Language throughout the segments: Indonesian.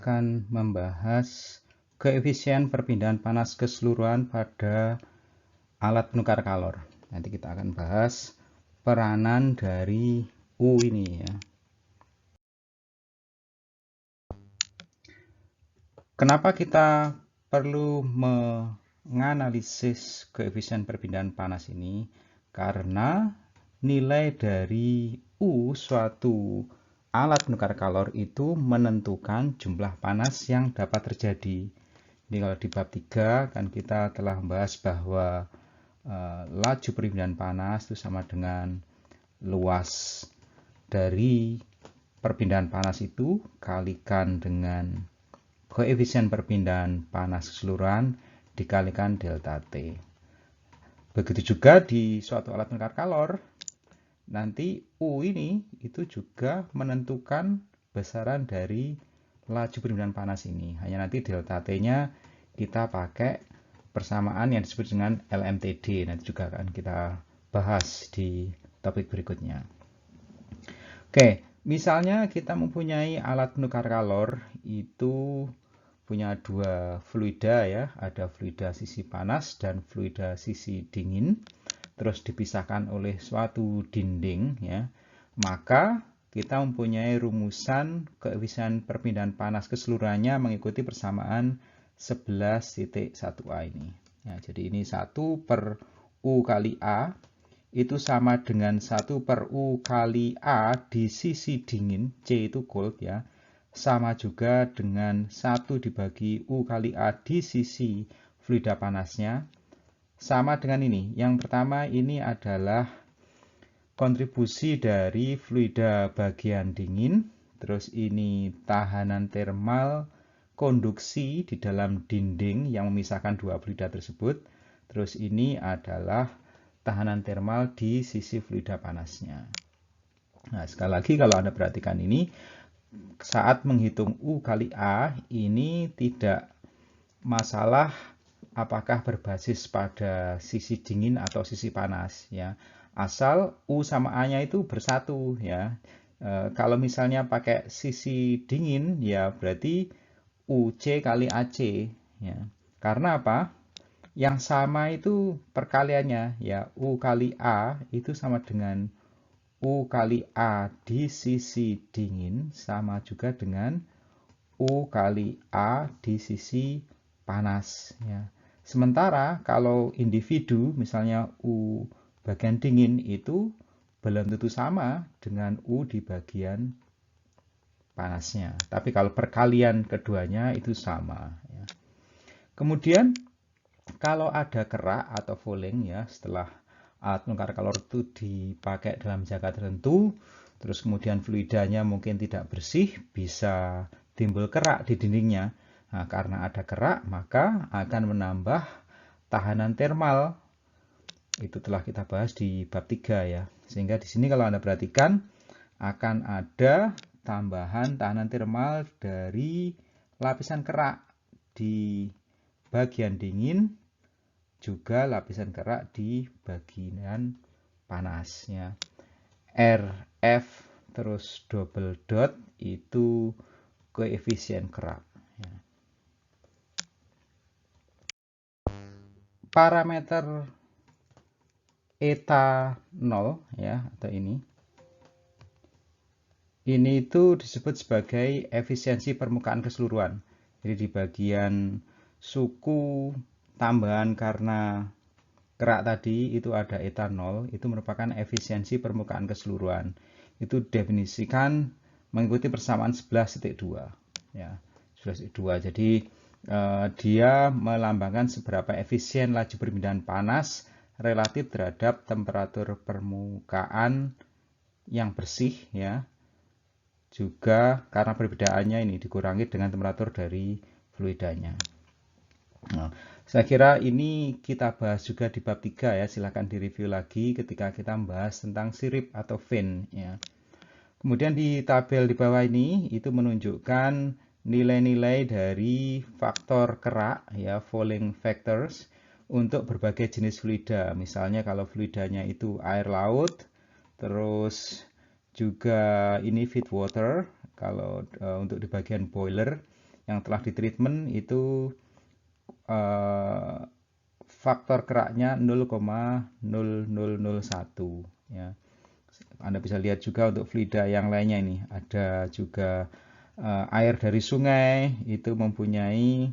akan membahas koefisien perpindahan panas keseluruhan pada alat penukar kalor. Nanti kita akan bahas peranan dari U ini ya. Kenapa kita perlu menganalisis koefisien perpindahan panas ini? Karena nilai dari U suatu alat penukar kalor itu menentukan jumlah panas yang dapat terjadi. Jadi kalau di bab 3 kan kita telah membahas bahwa laju perpindahan panas itu sama dengan luas dari perpindahan panas itu kalikan dengan koefisien perpindahan panas keseluruhan dikalikan delta T. Begitu juga di suatu alat penukar kalor, nanti U ini itu juga menentukan besaran dari laju perpindahan panas ini. Hanya nanti delta T-nya kita pakai persamaan yang disebut dengan LMTD. Nanti juga akan kita bahas di topik berikutnya. Oke, misalnya kita mempunyai alat penukar kalor itu punya dua fluida ya, ada fluida sisi panas dan fluida sisi dingin, terus dipisahkan oleh suatu dinding ya, maka kita mempunyai rumusan koefisien perpindahan panas keseluruhannya mengikuti persamaan 11.1A ini. Ya, jadi ini 1 per U kali A itu sama dengan 1 per U kali A di sisi dingin, C itu cold ya, sama juga dengan 1 dibagi U kali A di sisi fluida panasnya. Sama dengan ini. Yang pertama ini adalah kontribusi dari fluida bagian dingin. Terus ini tahanan termal konduksi di dalam dinding yang memisahkan dua fluida tersebut. Terus ini adalah tahanan termal di sisi fluida panasnya. Nah, sekali lagi kalau Anda perhatikan ini, saat menghitung U kali A ini tidak masalah apakah berbasis pada sisi dingin atau sisi panas ya, asal U sama A-nya itu bersatu ya. Kalau misalnya pakai sisi dingin ya berarti UC kali AC ya. Karena apa? Yang sama itu perkaliannya ya, U kali A itu sama dengan U kali A di sisi dingin sama juga dengan U kali A di sisi panas ya. Sementara kalau individu misalnya U bagian dingin itu belum tentu sama dengan U di bagian panasnya. Tapi kalau perkalian keduanya itu sama ya. Kemudian kalau ada kerak atau fouling ya, setelah alat penukar kalor itu dipakai dalam jangka tertentu, terus kemudian fluidanya mungkin tidak bersih, bisa timbul kerak di dindingnya. Nah, karena ada kerak, maka akan menambah tahanan termal. Itu telah kita bahas di bab 3 ya. Sehingga di sini kalau Anda perhatikan, akan ada tambahan tahanan termal dari lapisan kerak di bagian dingin, juga lapisan kerak di bagian panasnya. RF terus double dot itu koefisien kerak. Parameter eta 0 ya, atau ini itu disebut sebagai efisiensi permukaan keseluruhan. Jadi di bagian suku tambahan karena kerak tadi itu ada eta 0, itu merupakan efisiensi permukaan keseluruhan. Itu definisikan mengikuti persamaan 11.2 ya, 11.2. Jadi dia melambangkan seberapa efisien laju perpindahan panas relatif terhadap temperatur permukaan yang bersih ya. Juga karena perbedaannya ini dikurangi dengan temperatur dari fluidanya. Nah, saya kira ini kita bahas juga di bab 3 ya, silahkan direview lagi ketika kita membahas tentang sirip atau fin ya. Kemudian di tabel di bawah ini itu menunjukkan nilai-nilai dari faktor kerak ya, fouling factors untuk berbagai jenis fluida. Misalnya kalau fluidanya itu air laut, terus juga ini feed water kalau untuk di bagian boiler yang telah ditreatment itu faktor keraknya 0,0001 ya. Anda bisa lihat juga untuk fluida yang lainnya ini, ada juga air dari sungai itu mempunyai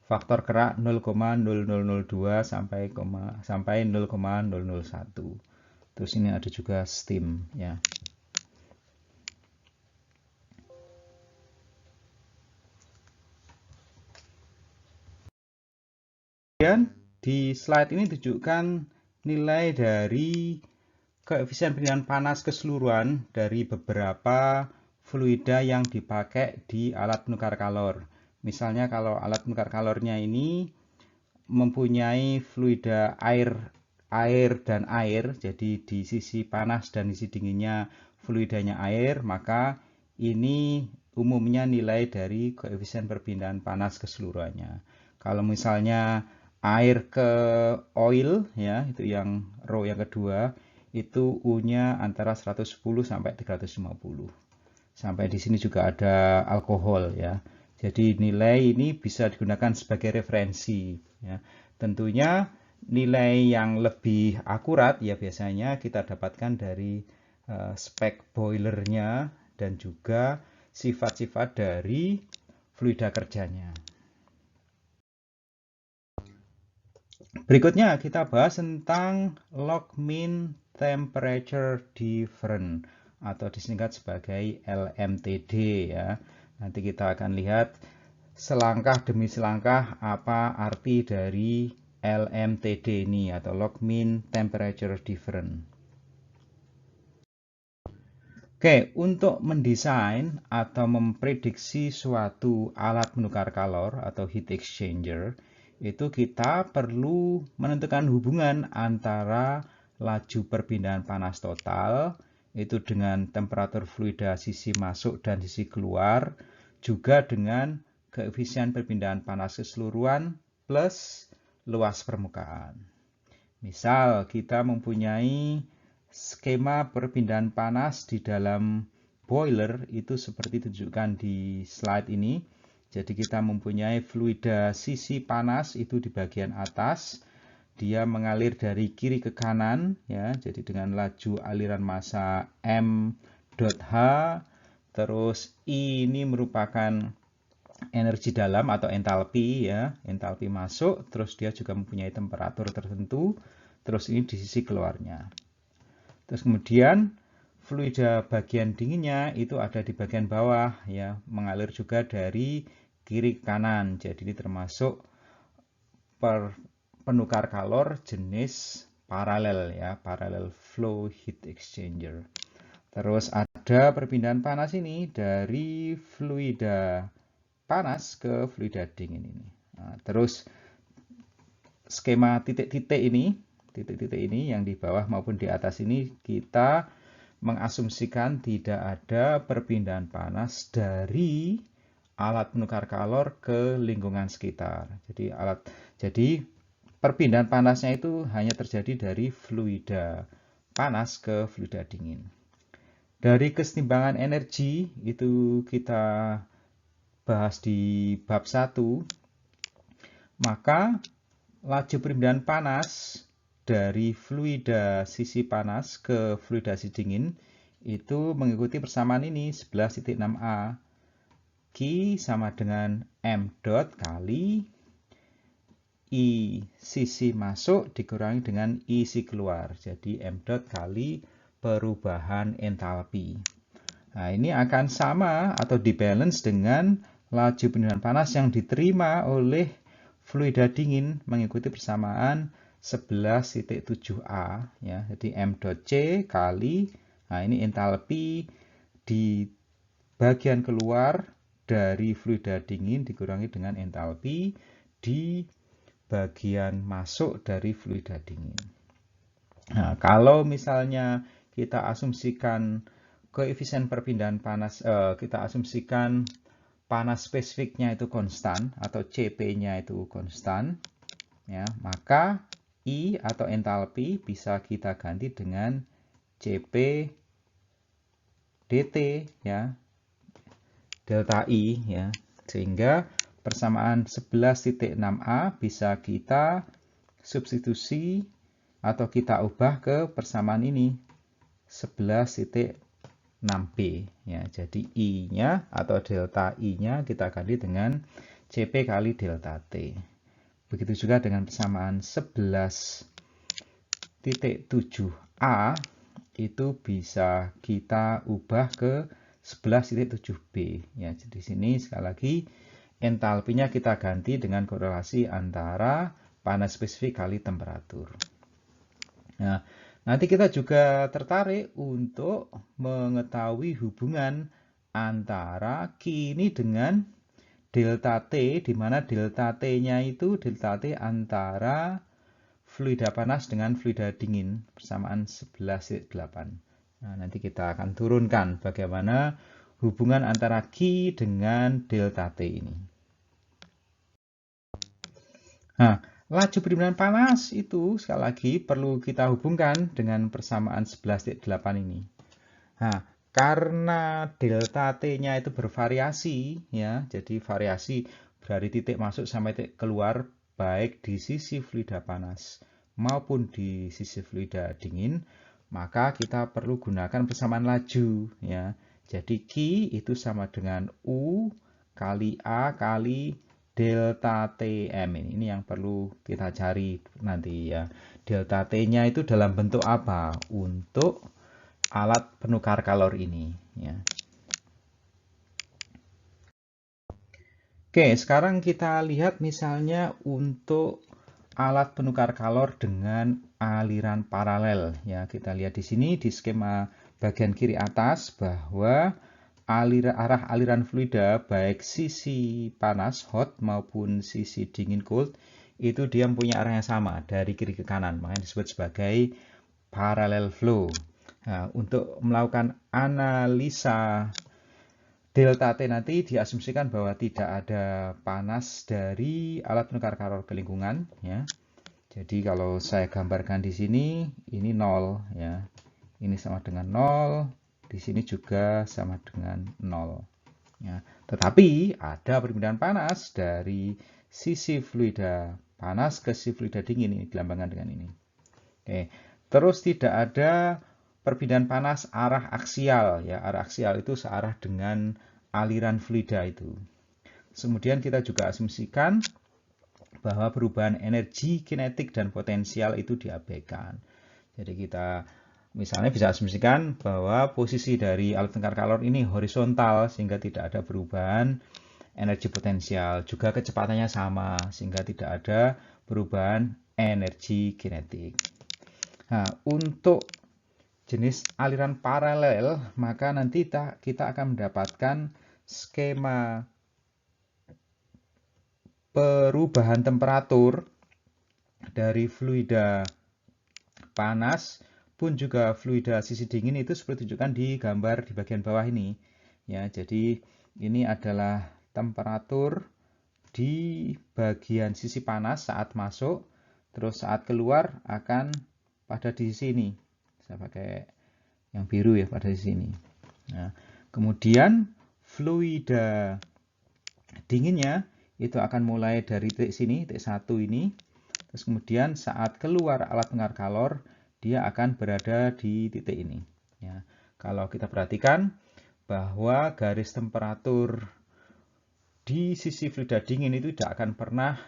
faktor kerak 0,0002 sampai 0,001. Terus ini ada juga steam ya. Kemudian di slide ini tunjukkan nilai dari koefisien pendinginan panas keseluruhan dari beberapa fluida yang dipakai di alat penukar kalor. Misalnya kalau alat penukar kalornya ini mempunyai fluida air dan air, jadi di sisi panas dan sisi dinginnya fluidanya air, maka ini umumnya nilai dari koefisien perpindahan panas keseluruhannya. Kalau misalnya air ke oil ya, itu yang row yang kedua, itu U-nya antara 110 sampai 350. Sampai di sini juga ada alkohol ya. Jadi nilai ini bisa digunakan sebagai referensi ya. Tentunya nilai yang lebih akurat ya biasanya kita dapatkan dari spek boilernya dan juga sifat-sifat dari fluida kerjanya. Berikutnya kita bahas tentang log mean temperature difference atau disingkat sebagai LMTD ya. Nanti kita akan lihat selangkah demi selangkah apa arti dari LMTD ini atau log mean temperature difference. Oke, untuk mendesain atau memprediksi suatu alat penukar kalor atau heat exchanger, itu kita perlu menentukan hubungan antara laju perpindahan panas total, itu dengan temperatur fluida sisi masuk dan sisi keluar, juga dengan koefisien perpindahan panas keseluruhan plus luas permukaan. Misal kita mempunyai skema perpindahan panas di dalam boiler itu seperti ditunjukkan di slide ini. Jadi kita mempunyai fluida sisi panas itu di bagian atas. Dia mengalir dari kiri ke kanan ya. Jadi dengan laju aliran massa m.h, terus I ini merupakan energi dalam atau entalpi ya, entalpi masuk, terus dia juga mempunyai temperatur tertentu, terus ini di sisi keluarnya. Terus kemudian fluida bagian dinginnya itu ada di bagian bawah ya, mengalir juga dari kiri ke kanan. Jadi ini termasuk penukar kalor jenis paralel ya, parallel flow heat exchanger. Terus ada perpindahan panas ini dari fluida panas ke fluida dingin ini. Nah, terus skema titik-titik ini yang di bawah maupun di atas ini kita mengasumsikan tidak ada perpindahan panas dari alat penukar kalor ke lingkungan sekitar. Jadi perpindahan panasnya itu hanya terjadi dari fluida panas ke fluida dingin. Dari kesetimbangan energi itu kita bahas di bab 1, maka laju perpindahan panas dari fluida sisi panas ke fluida sisi dingin itu mengikuti persamaan ini 11.6a. Q sama dengan m dot kali I sisi masuk dikurangi dengan I sisi keluar. Jadi m dot kali perubahan entalpi. Nah, ini akan sama atau dibalance dengan laju perpindahan panas yang diterima oleh fluida dingin mengikuti persamaan 11.7a ya. Jadi m.c kali, nah ini entalpi di bagian keluar dari fluida dingin dikurangi dengan entalpi di bagian masuk dari fluida dingin. Nah, kalau misalnya kita asumsikan koefisien perpindahan panas, kita asumsikan panas spesifiknya itu konstan atau Cp-nya itu konstan, ya, maka I atau entalpi bisa kita ganti dengan Cp dt ya, delta I ya. Sehingga persamaan 11.6a bisa kita substitusi atau kita ubah ke persamaan ini 11.6b ya. Jadi I-nya atau delta I-nya kita ganti dengan CP kali delta T. Begitu juga dengan persamaan 11.7a itu bisa kita ubah ke 11.7b ya. Jadi di sini sekali lagi entalpinya kita ganti dengan korelasi antara panas spesifik kali temperatur. Nah, nanti kita juga tertarik untuk mengetahui hubungan antara Q ini dengan delta T, di mana delta T-nya itu delta T antara fluida panas dengan fluida dingin, persamaan 11.8. Nah, nanti kita akan turunkan bagaimana hubungan antara Q dengan delta T ini. Nah, laju perpindahan panas itu sekali lagi perlu kita hubungkan dengan persamaan 11.8 ini. Nah, karena delta T-nya itu bervariasi ya, jadi variasi dari titik masuk sampai titik keluar baik di sisi fluida panas maupun di sisi fluida dingin, maka kita perlu gunakan persamaan laju ya. Jadi Q itu sama dengan U kali A kali delta TM ini yang perlu kita cari nanti ya. Delta T-nya itu dalam bentuk apa? Untuk alat penukar kalor ini ya. Oke, sekarang kita lihat misalnya untuk alat penukar kalor dengan aliran paralel ya. Kita lihat di sini di skema bagian kiri atas bahwa arah aliran fluida baik sisi panas hot maupun sisi dingin cold itu dia mempunyai arah yang sama dari kiri ke kanan, makanya disebut sebagai parallel flow. Nah, untuk melakukan analisa delta T nanti diasumsikan bahwa tidak ada panas dari alat penukar kalor ke lingkungan ya. Jadi kalau saya gambarkan di sini ini 0 ya. Ini sama dengan 0. Di sini juga sama dengan 0. Ya. Tetapi ada perpindahan panas dari sisi fluida panas ke sisi fluida dingin, ini dilambangkan dengan ini. Oke. Terus tidak ada perpindahan panas arah aksial. Ya. Arah aksial itu searah dengan aliran fluida itu. Kemudian kita juga asumsikan bahwa perubahan energi kinetik dan potensial itu diabaikan. Jadi kita misalnya bisa asumsikan bahwa posisi dari alat penukar kalor ini horizontal sehingga tidak ada perubahan energi potensial. Juga kecepatannya sama sehingga tidak ada perubahan energi kinetik. Nah, untuk jenis aliran paralel maka nanti kita akan mendapatkan skema perubahan temperatur dari fluida panas pun juga fluida sisi dingin itu seperti ditunjukkan di gambar di bagian bawah ini ya. Jadi ini adalah temperatur di bagian sisi panas saat masuk, terus saat keluar akan pada di sini. Saya pakai yang biru ya, pada di sini. Nah, kemudian fluida dinginnya itu akan mulai dari titik sini, titik 1 ini. Terus kemudian saat keluar alat penukar kalor dia akan berada di titik ini. Ya, kalau kita perhatikan bahwa garis temperatur di sisi fluida dingin itu tidak akan pernah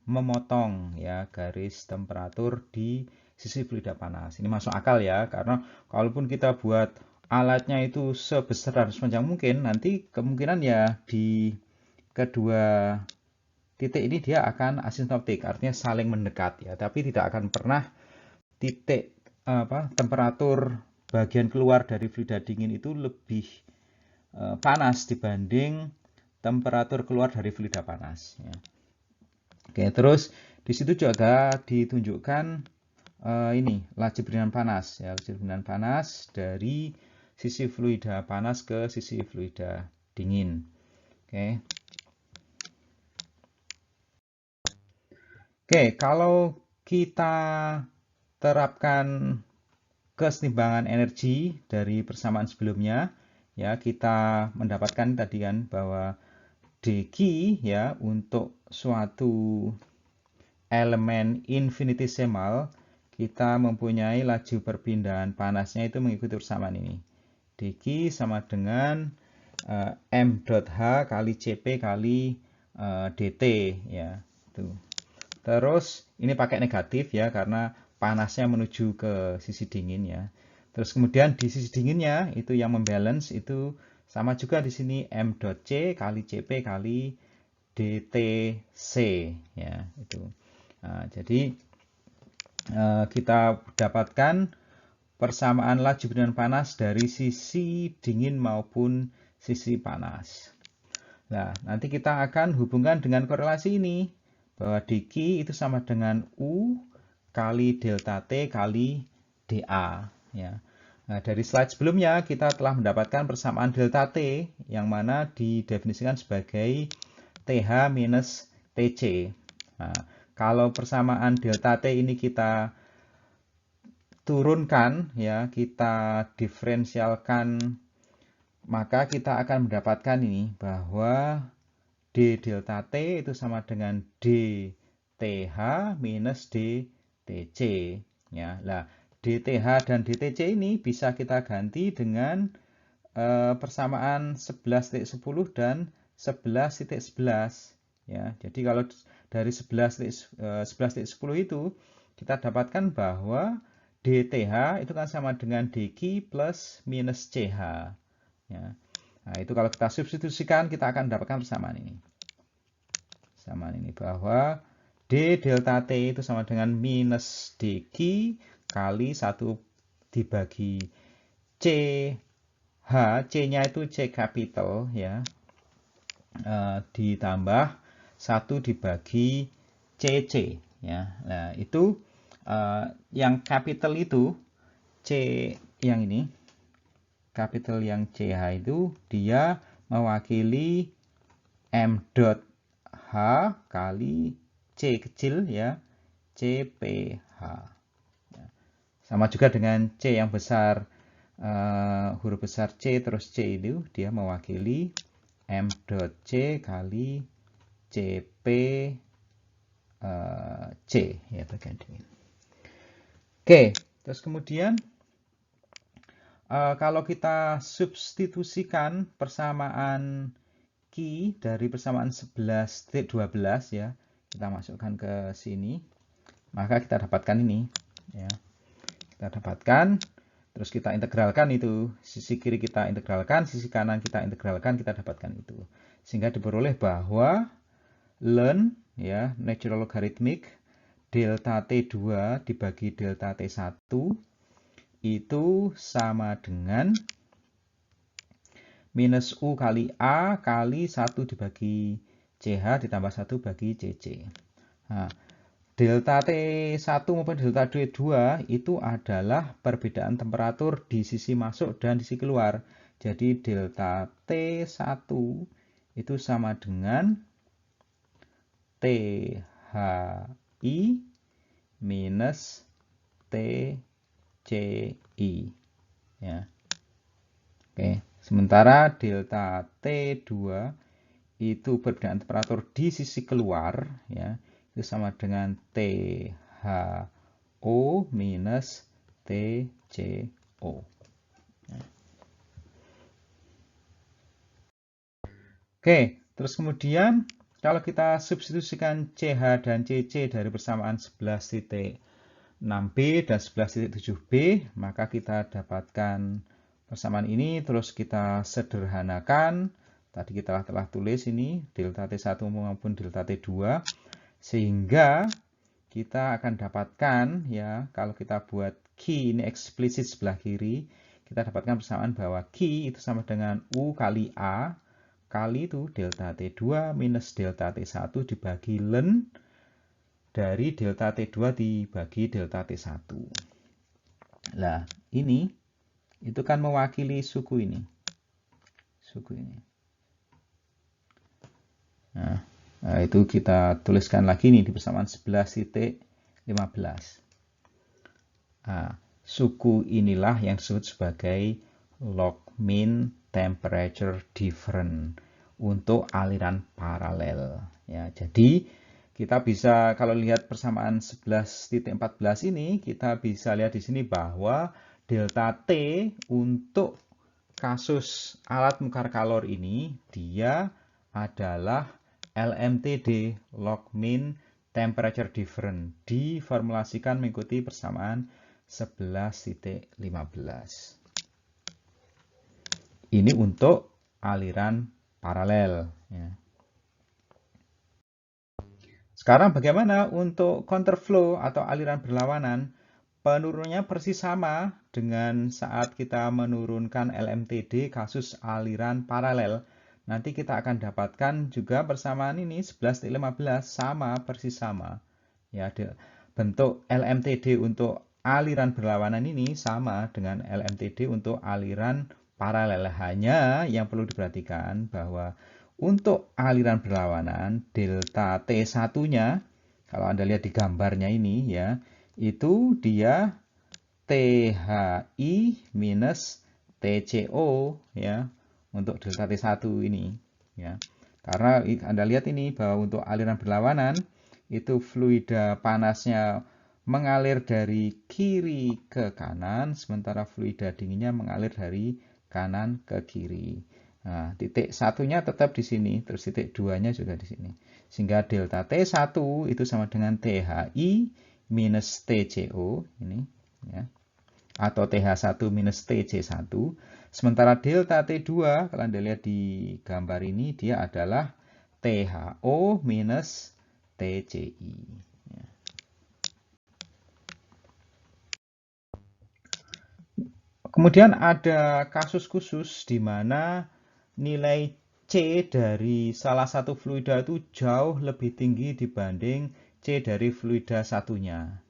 memotong ya garis temperatur di sisi fluida panas. Ini masuk akal ya, karena kalaupun kita buat alatnya itu sebesar dan sepanjang mungkin, nanti kemungkinan ya di kedua titik ini dia akan asimptotik, artinya saling mendekat ya, tapi tidak akan pernah titik temperatur bagian keluar dari fluida dingin itu lebih panas dibanding temperatur keluar dari fluida panas ya. Oke, terus di situ juga ditunjukkan ini laju perpindahan panas ya, laju perpindahan panas dari sisi fluida panas ke sisi fluida dingin. Oke. Oke, kalau kita terapkan kesetimbangan energi dari persamaan sebelumnya, ya kita mendapatkan tadi kan bahwa dq ya untuk suatu elemen infinitesimal, kita mempunyai laju perpindahan panasnya itu mengikuti persamaan ini. dq sama dengan m.h kali cp kali dt ya. Tuh. Terus ini pakai negatif ya karena panasnya menuju ke sisi dingin ya. Terus kemudian di sisi dinginnya itu yang membalance itu sama juga di sini m.c kali cp kali dtc ya itu. Nah, jadi kita dapatkan persamaan laju perpindahan panas dari sisi dingin maupun sisi panas. Nah, nanti kita akan hubungkan dengan korelasi ini bahwa dq itu sama dengan U kali delta T kali dA ya. Nah, dari slide sebelumnya kita telah mendapatkan persamaan delta T yang mana didefinisikan sebagai TH minus TC. Nah, kalau persamaan delta T ini kita turunkan ya, kita diferensialkan, maka kita akan mendapatkan ini bahwa d delta T itu sama dengan dTH minus dTC ya. Lah, dTH dan dTC ini bisa kita ganti dengan persamaan 11.10 dan 11.11 ya. Jadi kalau dari 11.10 itu kita dapatkan bahwa dTH itu kan sama dengan dq plus minus ch ya. Nah, itu kalau kita substitusikan kita akan mendapatkan persamaan ini. Persamaan ini bahwa d delta T itu sama dengan minus dq kali 1 dibagi ch, c-nya itu c capital ya, ditambah 1 dibagi cc ya. Nah, itu yang capital itu C yang ini, capital yang CH itu dia mewakili M.H kali C kecil ya, CPH. Sama juga dengan C yang besar, huruf besar C terus C itu dia mewakili M.C kali CP C ya bagian dingin. Oke, terus kemudian kalau kita substitusikan persamaan Q dari persamaan 11.12 ya, kita masukkan ke sini, maka kita dapatkan ini ya. Kita dapatkan, terus kita integralkan itu, sisi kiri kita integralkan, sisi kanan kita integralkan, kita dapatkan itu. Sehingga diperoleh bahwa ln ya, natural logarithmic delta T2 dibagi delta T1 itu sama dengan minus U kali A kali 1 dibagi CH ditambah 1 bagi CC. Nah, delta T1 maupun delta T2 itu adalah perbedaan temperatur di sisi masuk dan di sisi keluar. Jadi delta T1 itu sama dengan THI minus TCI ya. Oke, sementara delta T2 itu perbedaan temperatur di sisi keluar ya, itu sama dengan THO minus TCO. Oke, terus kemudian kalau kita substitusikan CH dan CC dari persamaan 11.6b dan 11.7b, maka kita dapatkan persamaan ini, terus kita sederhanakan. Tadi kita telah tulis ini, delta T1 maupun delta T2, sehingga kita akan dapatkan, ya, kalau kita buat Q ini eksplisit sebelah kiri, kita dapatkan persamaan bahwa Q itu sama dengan U kali A, kali itu delta T2 minus delta T1 dibagi ln dari delta T2 dibagi delta T1. Nah, ini itu kan mewakili suku ini. Suku ini. Nah, itu kita tuliskan lagi nih di persamaan 11.15. Nah, suku inilah yang disebut sebagai log mean temperature difference. untuk aliran paralel. Ya, jadi kita bisa kalau lihat persamaan 11.14 ini, kita bisa lihat di sini bahwa delta T untuk kasus alat nukar kalor ini dia adalah LMTD, log mean temperature difference, diformulasikan mengikuti persamaan 11.15. Ini untuk aliran paralel. Ya. Sekarang bagaimana untuk counterflow atau aliran berlawanan? Penurunannya persis sama dengan saat kita menurunkan LMTD kasus aliran paralel. Nanti kita akan dapatkan juga persamaan ini 11.15 sama persis sama. Ya, bentuk LMTD untuk aliran berlawanan ini sama dengan LMTD untuk aliran paralel. Hanya yang perlu diperhatikan bahwa untuk aliran berlawanan delta T1-nya kalau Anda lihat di gambarnya ini ya, itu dia THI minus TCO ya untuk delta T1 ini ya. Karena Anda lihat ini bahwa untuk aliran berlawanan itu fluida panasnya mengalir dari kiri ke kanan sementara fluida dinginnya mengalir dari kanan ke kiri. Nah, titik satunya tetap di sini, terus titik duanya juga di sini. Sehingga delta T1 itu sama dengan THI minus TCO ini ya. Atau TH1 minus TC1. Sementara delta T2 kalau Anda lihat di gambar ini dia adalah THO minus TCI. Ya. Kemudian ada kasus khusus di mana nilai C dari salah satu fluida itu jauh lebih tinggi dibanding C dari fluida satunya.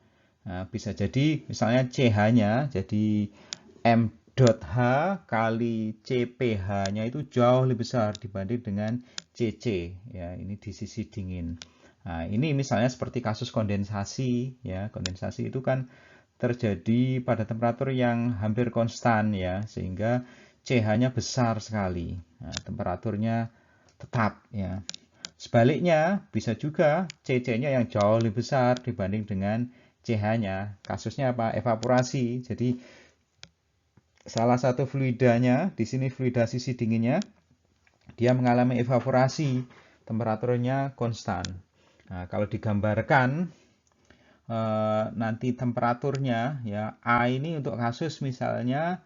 Nah, bisa jadi misalnya CH-nya jadi M dot H kali CPH-nya itu jauh lebih besar dibanding dengan CC. Ya, ini di sisi dingin. Nah, ini misalnya seperti kasus kondensasi. Ya, kondensasi itu kan terjadi pada temperatur yang hampir konstan ya, sehingga CH-nya besar sekali. Nah, temperaturnya tetap ya. Sebaliknya, bisa juga CC-nya yang jauh lebih besar dibanding dengan CH-nya. Kasusnya apa? Evaporasi. Jadi, salah satu fluidanya, di sini fluida sisi dinginnya, dia mengalami evaporasi. Temperaturnya konstan. Nah, kalau digambarkan, nanti temperaturnya, ya A ini untuk kasus misalnya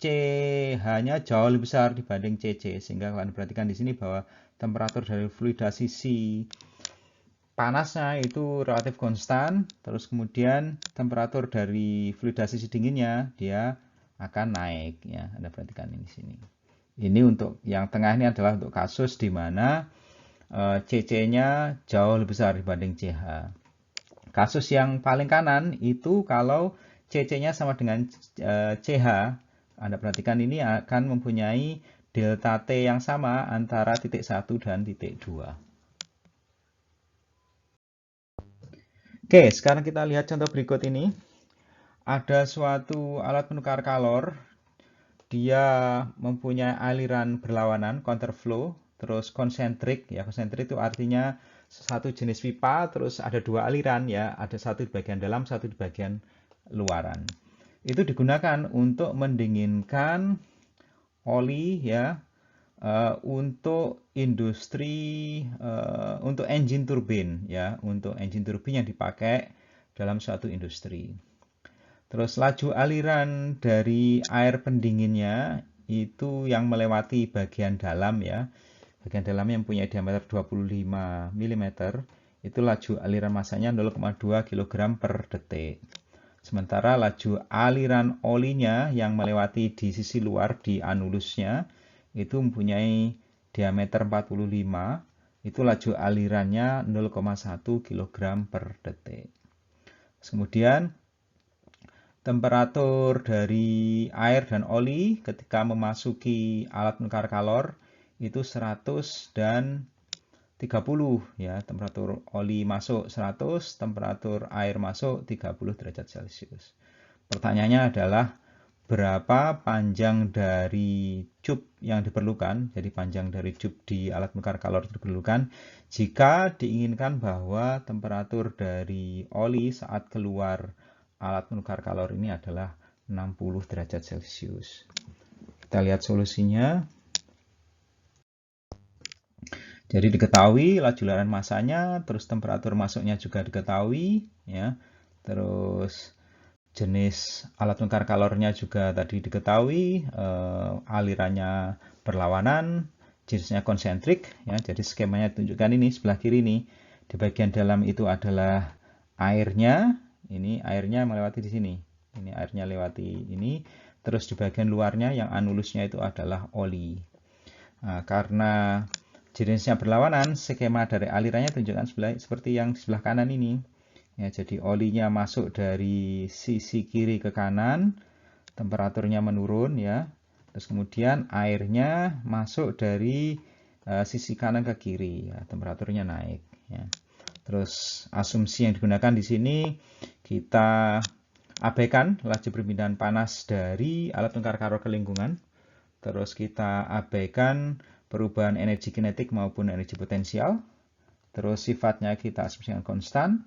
CH-nya jauh lebih besar dibanding CC, sehingga kalian perhatikan di sini bahwa temperatur dari fluida sisi panasnya itu relatif konstan, terus kemudian temperatur dari fluida sisi dinginnya dia akan naik ya. Anda perhatikan ini di sini. Ini untuk yang tengah ini adalah untuk kasus di mana CC-nya jauh lebih besar dibanding CH. Kasus yang paling kanan itu kalau CC-nya sama dengan CH, Anda perhatikan ini akan mempunyai delta T yang sama antara titik 1 dan titik 2. Oke, sekarang kita lihat contoh berikut ini. Ada suatu alat penukar kalor, dia mempunyai aliran berlawanan, counterflow, terus konsentrik, ya konsentrik itu artinya satu jenis pipa, terus ada dua aliran ya, ada satu di bagian dalam, satu di bagian luaran. Itu digunakan untuk mendinginkan oli ya, untuk industri, untuk engine turbin ya, untuk engine turbin yang dipakai dalam suatu industri. Terus laju aliran dari air pendinginnya itu yang melewati bagian dalam ya. Bagian dalam yang punya diameter 25 mm itu laju aliran masanya 0,2 kg per detik. Sementara laju aliran olinya yang melewati di sisi luar di anulusnya itu mempunyai diameter 45, itu laju alirannya 0,1 kg per detik. Kemudian temperatur dari air dan oli ketika memasuki alat penukar kalor itu 100 dan 30 ya, temperatur oli masuk 100, temperatur air masuk 30 derajat Celcius. Pertanyaannya adalah berapa panjang dari cup yang diperlukan, jadi panjang dari cup di alat menukar kalor diperlukan jika diinginkan bahwa temperatur dari oli saat keluar alat menukar kalor ini adalah 60 derajat Celcius. Kita lihat solusinya. Jadi diketahui laju laran masanya, terus temperatur masuknya juga diketahui, ya. Terus jenis alat menukar kalornya juga tadi diketahui, alirannya berlawanan, jenisnya konsentrik, ya. Jadi skemanya tunjukkan ini sebelah kiri nih. Di bagian dalam itu adalah airnya, ini airnya melewati di sini. Ini airnya lewati ini. Terus di bagian luarnya yang anulusnya itu adalah oli. Nah, karena jenisnya berlawanan, skema dari alirannya tunjukkan seperti yang di sebelah kanan ini. Ya, jadi olinya masuk dari sisi kiri ke kanan, temperaturnya menurun ya. Terus kemudian airnya masuk dari sisi kanan ke kiri, ya, temperaturnya naik. Ya. Terus asumsi yang digunakan di sini kita abaikan laju perpindahan panas dari alat menukar kalor ke lingkungan. Terus kita abaikan perubahan energi kinetik maupun energi potensial. Terus sifatnya kita asumsikan konstan.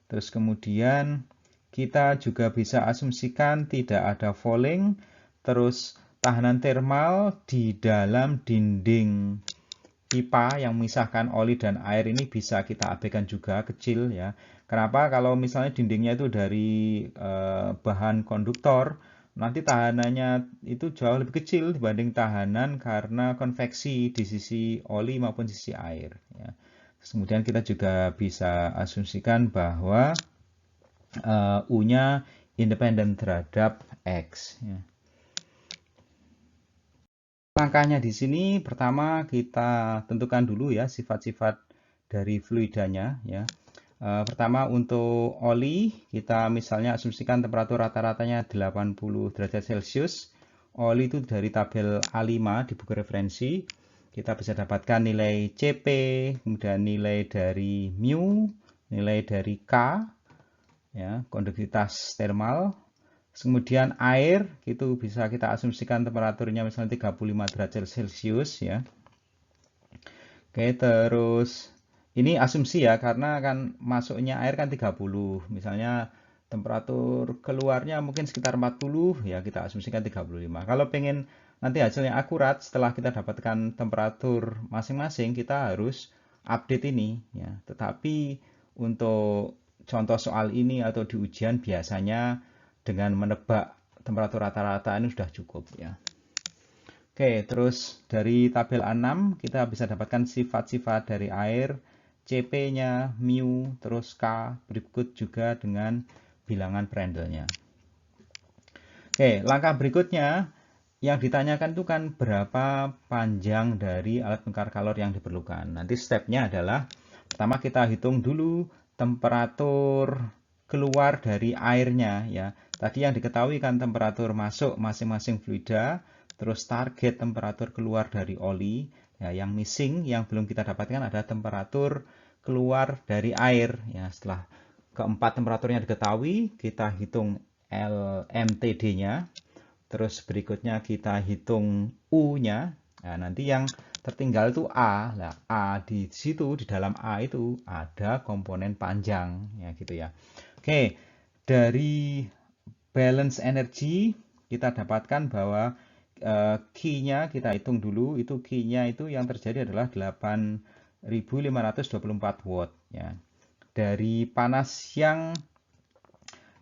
Terus kemudian kita juga bisa asumsikan tidak ada fouling. Terus tahanan termal di dalam dinding pipa yang memisahkan oli dan air ini bisa kita abaikan juga, kecil ya. Kenapa? Kalau misalnya dindingnya itu dari bahan konduktor, nanti tahanannya itu jauh lebih kecil dibanding tahanan karena konveksi di sisi oli maupun sisi air. Ya. Kemudian kita juga bisa asumsikan bahwa U-nya independen terhadap X. Ya. Langkahnya di sini pertama kita tentukan dulu ya sifat-sifat dari fluidanya ya. Pertama untuk oli kita misalnya asumsikan temperatur rata-ratanya 80 derajat Celcius. Oli itu dari tabel A5 di buku referensi. Kita bisa dapatkan nilai Cp, kemudian nilai dari mu, nilai dari K, ya, konduktivitas termal. Kemudian air itu bisa kita asumsikan temperaturnya misalnya 35 derajat Celcius ya. Oke, terus ini asumsi ya karena kan masuknya air kan 30. Misalnya temperatur keluarnya mungkin sekitar 40 ya kita asumsikan 35. Kalau pengen nanti hasilnya akurat setelah kita dapatkan temperatur masing-masing kita harus update ini ya. Tetapi untuk contoh soal ini atau di ujian biasanya dengan menebak temperatur rata-rata ini sudah cukup ya. Oke, terus dari tabel A6 kita bisa dapatkan sifat-sifat dari air, Cp-nya, mu, terus K, berikut juga dengan bilangan Prandtl-nya. Oke, langkah berikutnya yang ditanyakan itu kan berapa panjang dari alat menukar kalor yang diperlukan. Nanti stepnya adalah pertama kita hitung dulu temperatur keluar dari airnya ya. Tadi yang diketahui kan temperatur masuk masing-masing fluida, terus target temperatur keluar dari oli. Ya, yang missing yang belum kita dapatkan ada temperatur keluar dari air ya. Setelah keempat temperaturnya diketahui, kita hitung LMTD-nya. Terus berikutnya kita hitung U-nya. Nah, nanti yang tertinggal itu A. Nah, A di situ, di dalam A itu ada komponen panjang ya gitu ya. Oke, dari balance energy kita dapatkan bahwa Q-nya kita hitung dulu, itu Q-nya itu yang terjadi adalah 8.524 watt ya. Dari panas yang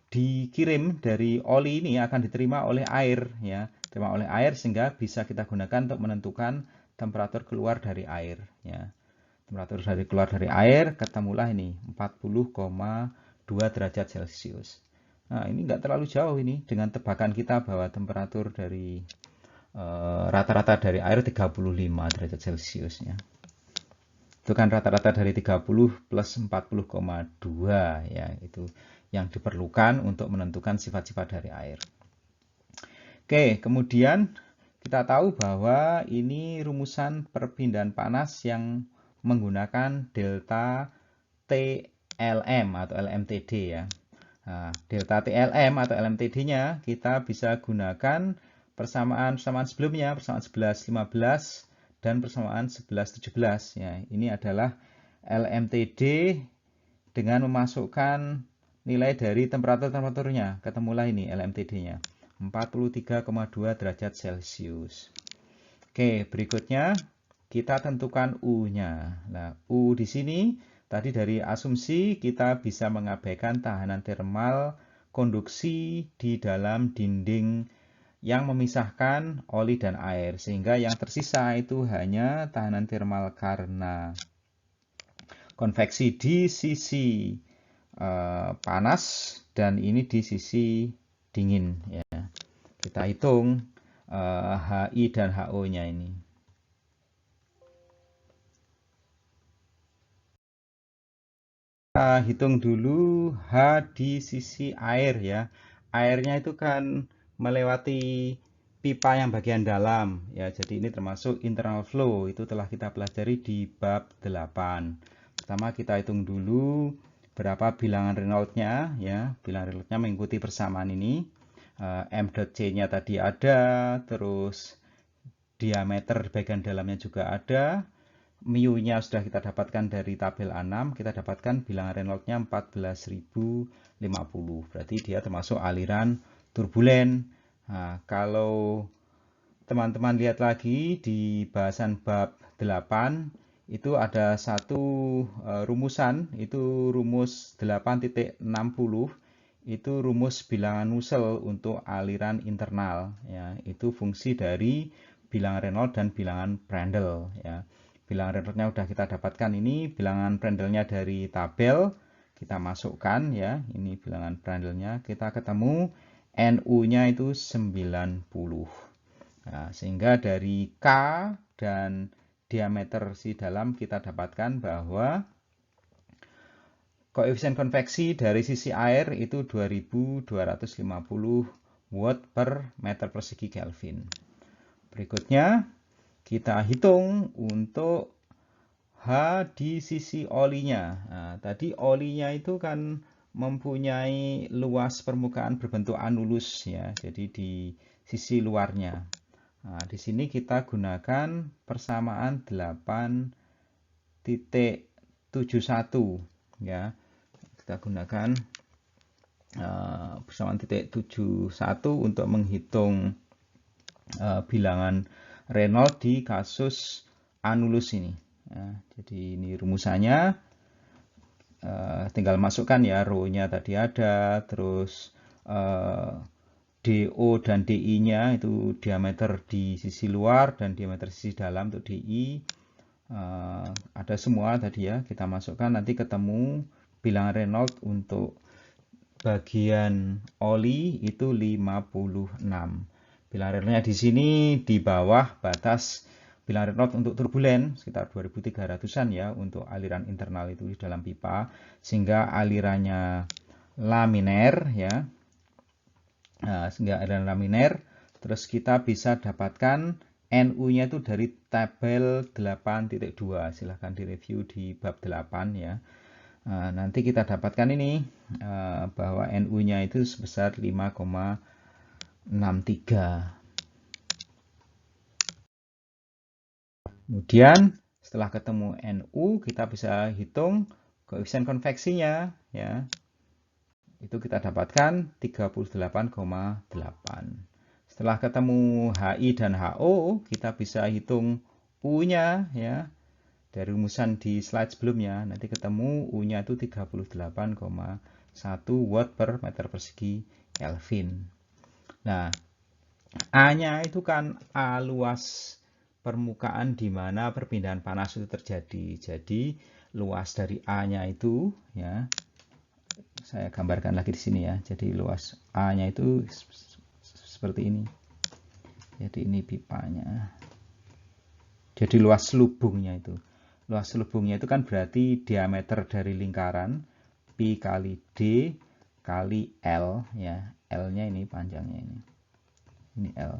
dikirim dari oli ini akan diterima oleh air ya, diterima oleh air sehingga bisa kita gunakan untuk menentukan temperatur keluar dari air ya. Temperatur dari keluar dari air ketemulah ini 40,2 derajat Celcius. Nah, ini enggak terlalu jauh ini dengan tebakan kita bahwa temperatur dari rata-rata dari air 35 derajat Celcius ya. Itu kan rata-rata dari 30 plus 40,2 ya, itu yang diperlukan untuk menentukan sifat-sifat dari air. Oke, kemudian kita tahu bahwa ini rumusan perpindahan panas yang menggunakan delta TLM atau LMTD ya. Nah, delta TLM atau LMTD-nya kita bisa gunakan persamaan sebelumnya, persamaan 11-15 dan persamaan 11-17. Ya, ini adalah LMTD dengan memasukkan nilai dari temperaturnya. Ketemulah ini LMTD-nya, 43,2 derajat Celcius. Oke, berikutnya kita tentukan U-nya. Nah, U di sini tadi dari asumsi kita bisa mengabaikan tahanan termal konduksi di dalam dinding yang memisahkan oli dan air, sehingga yang tersisa itu hanya tahanan termal karena konveksi di sisi panas dan ini di sisi dingin. Ya. Kita hitung HI dan HO-nya ini. Kita hitung dulu H di sisi air ya. Airnya itu kan melewati pipa yang bagian dalam ya. Jadi ini termasuk internal flow, itu telah kita pelajari di bab 8. Pertama kita hitung dulu berapa bilangan Reynolds-nya ya. Bilangan Reynolds-nya mengikuti persamaan ini. M.C-nya tadi ada, terus diameter bagian dalamnya juga ada. Mu-nya sudah kita dapatkan dari tabel A6, kita dapatkan bilangan Reynolds-nya 14.050. Berarti dia termasuk aliran turbulen. Nah, kalau teman-teman lihat lagi di bahasan bab 8, itu ada satu rumusan, itu rumus 8.60, itu rumus bilangan Nusselt untuk aliran internal. Ya, itu fungsi dari bilangan Reynolds dan bilangan Prandtl. Ya. Bilangan Reynolds-nya udah kita dapatkan ini, bilangan Prandtl-nya dari tabel kita masukkan ya. Ini bilangan Prandtl-nya, kita ketemu NU-nya itu 90. Nah, sehingga dari K dan diameter si dalam kita dapatkan bahwa koefisien konveksi dari sisi air itu 2250 watt per meter persegi Kelvin. Berikutnya kita hitung untuk H di sisi olinya. Nah, tadi olinya itu kan mempunyai luas permukaan berbentuk anulus ya, jadi di sisi luarnya. Nah, di sini kita gunakan persamaan 8.71 ya. Kita gunakan persamaan titik 71 untuk menghitung bilangan Reynolds di kasus anulus ini. Ya, jadi ini rumusannya, tinggal masukkan ya, rho-nya tadi ada, terus DO dan DI-nya itu diameter di sisi luar dan diameter sisi dalam untuk DI. Ada semua tadi ya, kita masukkan, nanti ketemu bilangan Reynolds untuk bagian oli itu 56. Bilangan Reynolds-nya di sini di bawah batas bilangan Reynolds untuk turbulen sekitar 2300-an ya untuk aliran internal itu di dalam pipa, sehingga alirannya laminer ya. Nah, sehingga aliran laminer, terus kita bisa dapatkan NU-nya itu dari tabel 8.2. Silahkan direview di bab 8 ya. Nanti kita dapatkan ini bahwa NU-nya itu sebesar 5,63. Kemudian setelah ketemu NU, kita bisa hitung koefisien konveksinya ya. Itu kita dapatkan 38,8. Setelah ketemu HI dan HO, kita bisa hitung U-nya ya. Dari rumusan di slide sebelumnya, nanti ketemu U-nya itu 38,1 watt per meter persegi Kelvin. Nah, A-nya itu kan A luas permukaan di mana perpindahan panas itu terjadi. Jadi, luas dari A-nya itu ya, saya gambarkan lagi di sini ya. Jadi, luas A-nya itu seperti ini. Jadi, ini pipanya. Jadi, luas selubungnya itu. Luas selubungnya itu kan berarti diameter dari lingkaran Pi kali D kali L ya. L-nya ini panjangnya ini. Ini L.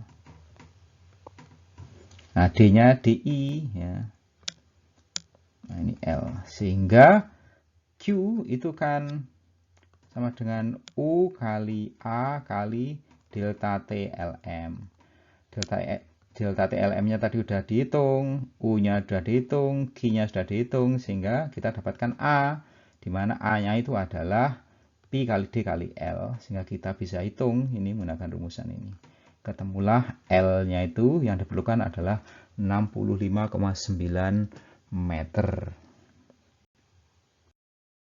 Nah, D-nya DI ya. Nah, ini L. Sehingga Q itu kan sama dengan U kali A kali delta TLM. Delta TLM-nya tadi sudah dihitung, U-nya sudah dihitung, Q-nya sudah dihitung, sehingga kita dapatkan A, di mana A-nya itu adalah Pi kali D kali L, sehingga kita bisa hitung ini menggunakan rumusan ini. Ketemulah L-nya itu yang diperlukan adalah 65,9 meter.